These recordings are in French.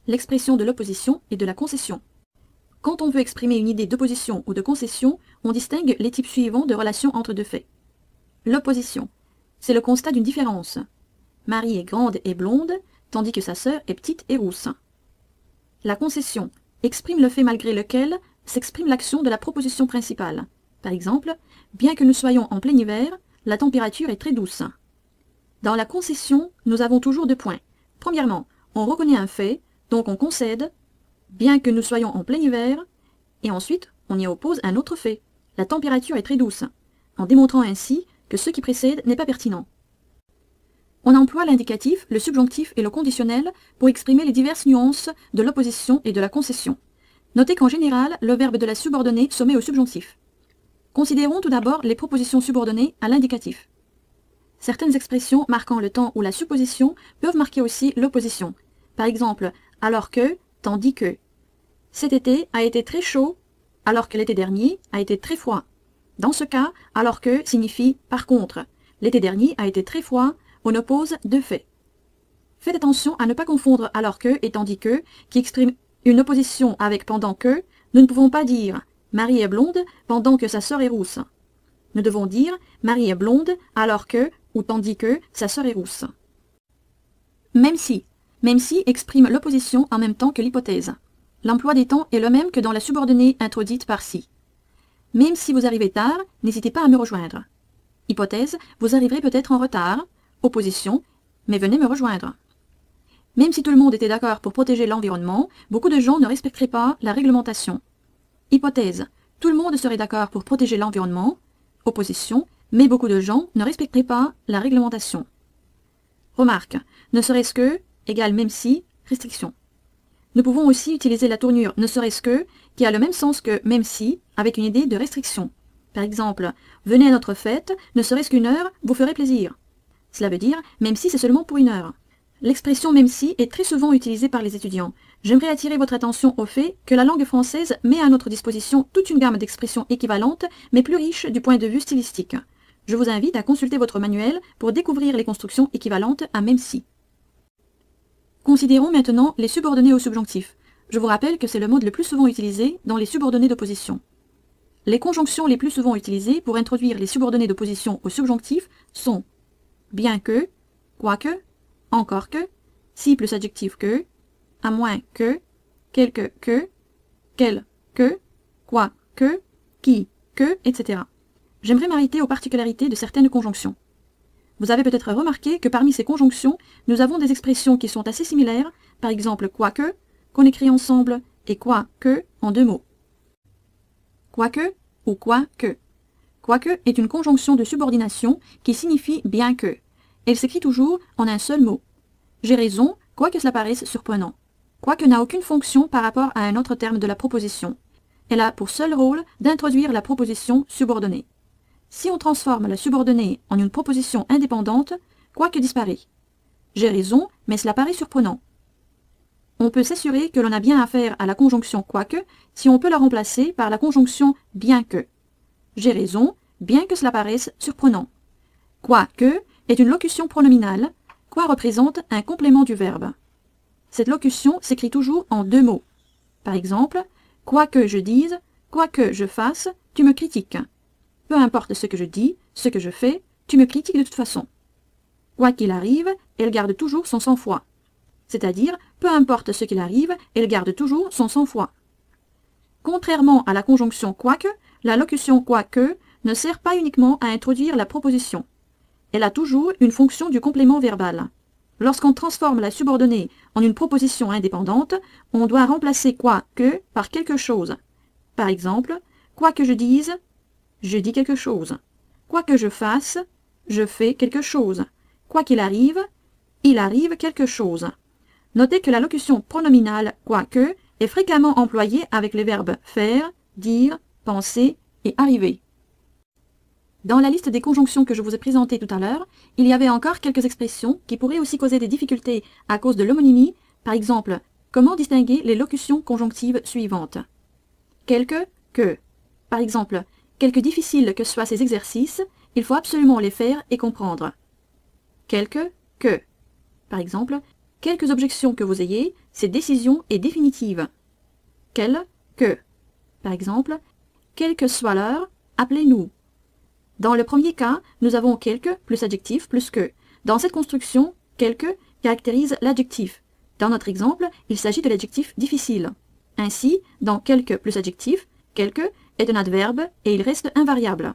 l'expression de l'opposition et de la concession. Quand on veut exprimer une idée d'opposition ou de concession, on distingue les types suivants de relations entre deux faits. L'opposition, c'est le constat d'une différence. Marie est grande et blonde, tandis que sa sœur est petite et rousse. La concession exprime le fait malgré lequel s'exprime l'action de la proposition principale. Par exemple, bien que nous soyons en plein hiver, la température est très douce. Dans la concession, nous avons toujours deux points. Premièrement, on reconnaît un fait, donc on concède, bien que nous soyons en plein hiver, et ensuite, on y oppose un autre fait. La température est très douce, en démontrant ainsi que ce qui précède n'est pas pertinent. On emploie l'indicatif, le subjonctif et le conditionnel pour exprimer les diverses nuances de l'opposition et de la concession. Notez qu'en général, le verbe de la subordonnée se met au subjonctif. Considérons tout d'abord les propositions subordonnées à l'indicatif. Certaines expressions marquant le temps ou la supposition peuvent marquer aussi l'opposition. Par exemple, alors que, tandis que. Cet été a été très chaud, alors que l'été dernier a été très froid. Dans ce cas, alors que signifie par contre. L'été dernier a été très froid, on oppose deux faits. Faites attention à ne pas confondre alors que et tandis que, qui exprime une opposition avec pendant que. Nous ne pouvons pas dire Marie est blonde pendant que sa sœur est rousse. Nous devons dire Marie est blonde alors que ou tandis que sa sœur est rousse. Même si exprime l'opposition en même temps que l'hypothèse. L'emploi des temps est le même que dans la subordonnée introduite par si. Même si vous arrivez tard, n'hésitez pas à me rejoindre. Hypothèse, vous arriverez peut-être en retard. Opposition, mais venez me rejoindre. Même si tout le monde était d'accord pour protéger l'environnement, beaucoup de gens ne respecteraient pas la réglementation. Hypothèse, tout le monde serait d'accord pour protéger l'environnement. Opposition, mais beaucoup de gens ne respecteraient pas la réglementation. Remarque, ne serait-ce que, égale même si, restriction. Nous pouvons aussi utiliser la tournure ne serait-ce que, qui a le même sens que même si, avec une idée de restriction. Par exemple, venez à notre fête, ne serait-ce qu'une heure, vous ferez plaisir. Cela veut dire, même si c'est seulement pour une heure. L'expression même si est très souvent utilisée par les étudiants. J'aimerais attirer votre attention au fait que la langue française met à notre disposition toute une gamme d'expressions équivalentes, mais plus riches du point de vue stylistique. Je vous invite à consulter votre manuel pour découvrir les constructions équivalentes à même si. Considérons maintenant les subordonnées au subjonctif. Je vous rappelle que c'est le mode le plus souvent utilisé dans les subordonnées d'opposition. Les conjonctions les plus souvent utilisées pour introduire les subordonnées d'opposition au subjonctif sont bien que, quoique, encore que, si plus adjectif que, à moins que, quelque que, quel que, quoi que, qui que, etc. J'aimerais m'arrêter aux particularités de certaines conjonctions. Vous avez peut-être remarqué que parmi ces conjonctions, nous avons des expressions qui sont assez similaires, par exemple quoique, qu'on écrit ensemble, et quoique en deux mots. Quoique ou quoique. Quoique est une conjonction de subordination qui signifie bien que. Elle s'écrit toujours en un seul mot. J'ai raison, quoique cela paraisse surprenant. Quoique n'a aucune fonction par rapport à un autre terme de la proposition. Elle a pour seul rôle d'introduire la proposition subordonnée. Si on transforme la subordonnée en une proposition indépendante, quoique disparaît. J'ai raison, mais cela paraît surprenant. On peut s'assurer que l'on a bien affaire à la conjonction quoique si on peut la remplacer par la conjonction bien que. J'ai raison, bien que cela paraisse surprenant. Quoique est une locution pronominale, quoi représente un complément du verbe. Cette locution s'écrit toujours en deux mots. Par exemple, quoi que je dise, quoi que je fasse, tu me critiques. Peu importe ce que je dis, ce que je fais, tu me critiques de toute façon. Quoi qu'il arrive, elle garde toujours son sang-froid. C'est-à-dire, peu importe ce qu'il arrive, elle garde toujours son sang-froid. Contrairement à la conjonction quoique, la locution quoique ne sert pas uniquement à introduire la proposition. Elle a toujours une fonction du complément verbal. Lorsqu'on transforme la subordonnée en une proposition indépendante, on doit remplacer quoique par quelque chose. Par exemple, quoi que je dise, je dis quelque chose. Quoi que je fasse, je fais quelque chose. Quoi qu'il arrive, il arrive quelque chose. Notez que la locution pronominale quoique est fréquemment employée avec les verbes faire, dire, penser et arriver. Dans la liste des conjonctions que je vous ai présentées tout à l'heure, il y avait encore quelques expressions qui pourraient aussi causer des difficultés à cause de l'homonymie. Par exemple, comment distinguer les locutions conjonctives suivantes? Quelque, que. Par exemple, quelque difficiles que soient ces exercices, il faut absolument les faire et comprendre. Quelque, que. Par exemple, Quelques objections que vous ayez, cette décision est définitive. Quelle, que. Par exemple, quelle que soit l'heure, appelez-nous. Dans le premier cas, nous avons quelque plus adjectif plus que. Dans cette construction, quelque caractérise l'adjectif. Dans notre exemple, il s'agit de l'adjectif difficile. Ainsi, dans quelque plus adjectif, quelque est un adverbe et il reste invariable.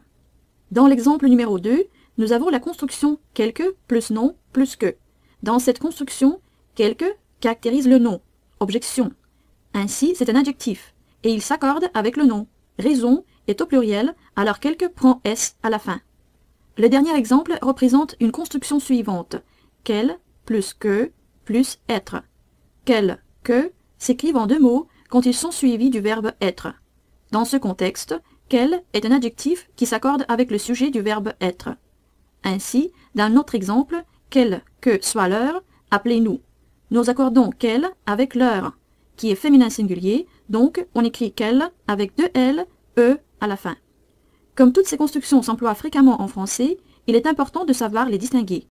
Dans l'exemple numéro 2, nous avons la construction quelque plus nom plus que. Dans cette construction, quelque caractérise le nom, objection. Ainsi, c'est un adjectif et il s'accorde avec le nom. Raison est au pluriel, alors quelque prend S à la fin. Le dernier exemple représente une construction suivante. Quel plus être. Quel, que s'écrivent en deux mots quand ils sont suivis du verbe être. Dans ce contexte, quel est un adjectif qui s'accorde avec le sujet du verbe être. Ainsi, dans notre exemple, quelle que soit l'heure, appelez-nous. Nous accordons quelle avec l'heure, qui est féminin singulier, donc on écrit quelle avec deux L, E à la fin. Comme toutes ces constructions s'emploient fréquemment en français, il est important de savoir les distinguer.